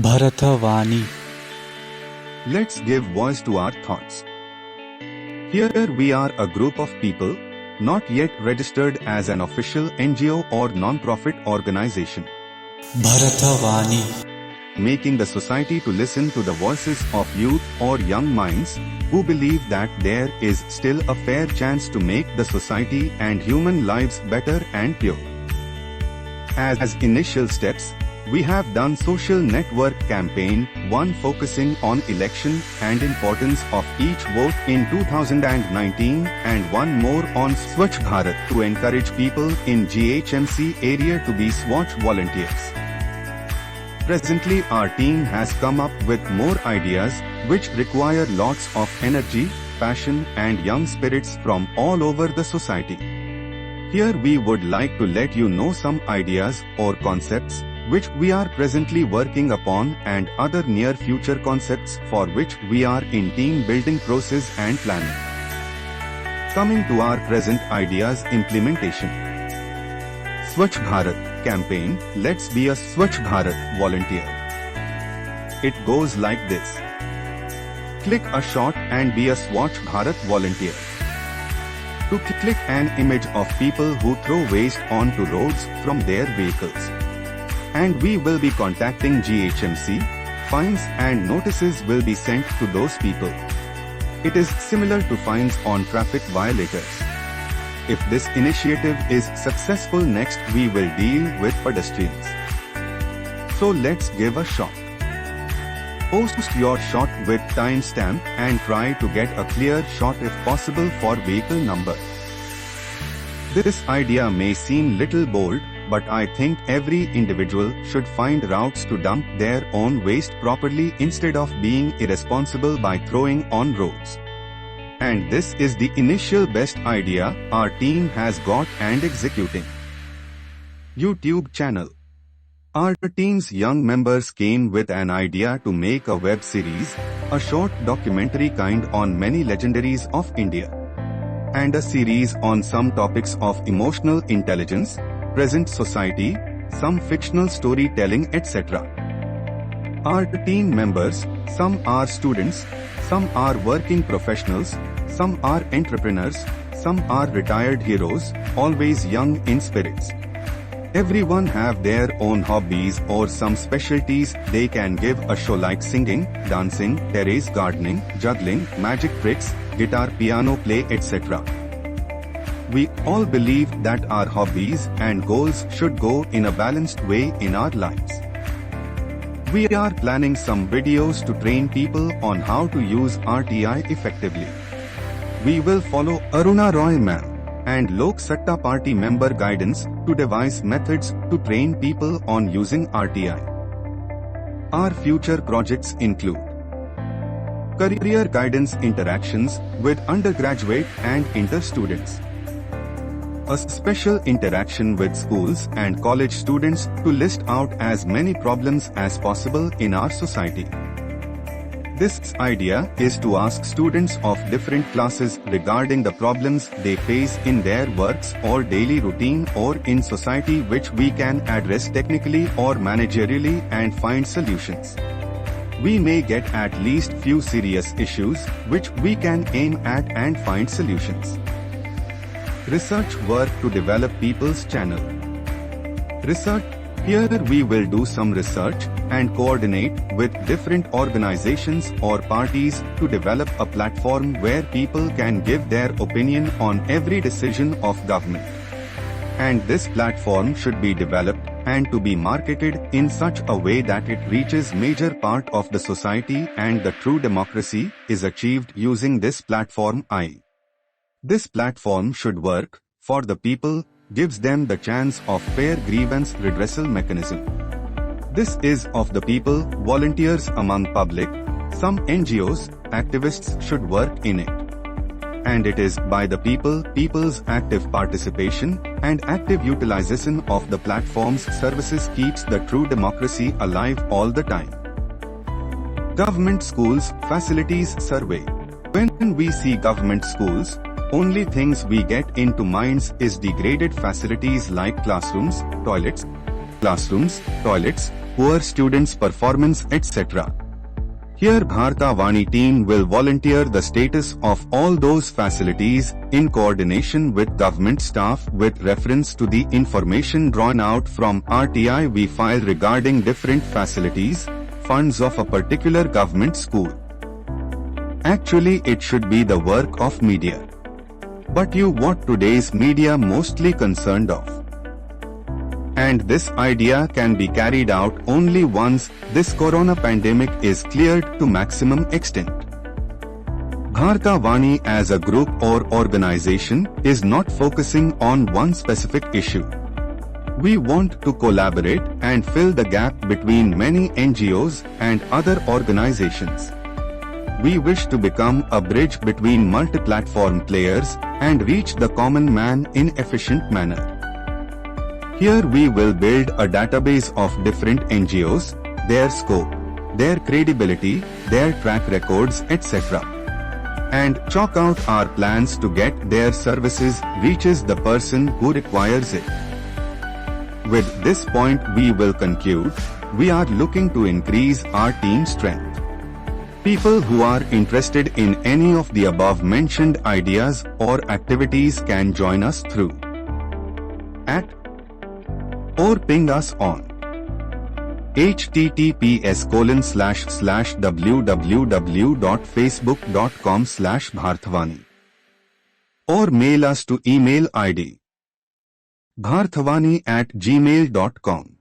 Bharatavani. Let's give voice to our thoughts. Here we are, a group of people, not yet registered as an official NGO or non-profit organization, Bharatavani. making the society to listen to the voices of youth or young minds who believe that there is still a fair chance to make the society and human lives better and pure. As initial steps, we have done social network campaign, one focusing on election and importance of each vote in 2019 and one more on Swachh Bharat to encourage people in GHMC area to be Swachh volunteers. Presently our team has come up with more ideas which require lots of energy, passion and young spirits from all over the society. Here we would like to let you know some ideas or concepts which we are presently working upon and other near future concepts for which we are in team building process and planning. Coming to our present ideas implementation. Swachh Bharat campaign, let's be a Swachh Bharat volunteer. It goes like this. Click a shot and be a Swachh Bharat volunteer. To click an image of people who throw waste onto roads from their vehicles. And we will be contacting GHMC, fines and notices will be sent to those people. It is similar to fines on traffic violators. If this initiative is successful, next we will deal with pedestrians. So let's give a shot. Post your shot with timestamp and try to get a clear shot if possible for vehicle number. This idea may seem little bold, but I think every individual should find routes to dump their own waste properly instead of being irresponsible by throwing on roads. And this is the initial best idea our team has got and executing. YouTube channel. Our team's young members came with an idea to make a web series, a short documentary kind on many legendaries of India, and a series on some topics of emotional intelligence, present society, some fictional storytelling, etc. Our team members, some are students, some are working professionals, some are entrepreneurs, some are retired heroes, always young in spirits. Everyone have their own hobbies or some specialties they can give a show like singing, dancing, terrace gardening, juggling, magic tricks, guitar, piano play, etc. We all believe that our hobbies and goals should go in a balanced way in our lives. We are planning some videos to train people on how to use RTI effectively. We will follow Aruna Roy ma'am and Lok Satta party member guidance to devise methods to train people on using RTI. Our future projects include career guidance interactions with undergraduate and inter students, a special interaction with schools and college students to list out as many problems as possible in our society. This idea is to ask students of different classes regarding the problems they face in their works or daily routine or in society which we can address technically or managerially and find solutions. We may get at least few serious issues which we can aim at and find solutions. Research work to develop people's channel. Research. Here we will do some research and coordinate with different organizations or parties to develop a platform where people can give their opinion on every decision of government. And this platform should be developed and to be marketed in such a way that it reaches major part of the society and the true democracy is achieved using this platform. This platform should work for the people, gives them the chance of fair grievance redressal mechanism. This is of the people, volunteers among public, some NGOs, activists should work in it. And it is by the people, people's active participation and active utilization of the platform's services keeps the true democracy alive all the time. Government schools, facilities survey. When we see government schools, only things we get into minds is degraded facilities like classrooms, toilets, poor students' performance, etc. Here Bharatavani team will volunteer the status of all those facilities in coordination with government staff with reference to the information drawn out from RTI we file regarding different facilities, funds of a particular government school. Actually it should be the work of media. But what today's media mostly concerned of. And this idea can be carried out only once this corona pandemic is cleared to maximum extent. Bharatavani as a group or organization is not focusing on one specific issue. We want to collaborate and fill the gap between many NGOs and other organizations. We wish to become a bridge between multi-platform players and reach the common man in efficient manner. Here we will build a database of different NGOs, their scope, their credibility, their track records, etc. and chalk out our plans to get their services reaches the person who requires it. With this point we will conclude, we are looking to increase our team strength. People who are interested in any of the above mentioned ideas or activities can join us through at or ping us on https://www.facebook.com/Bharatavani or mail us to email ID bharatavani@gmail.com.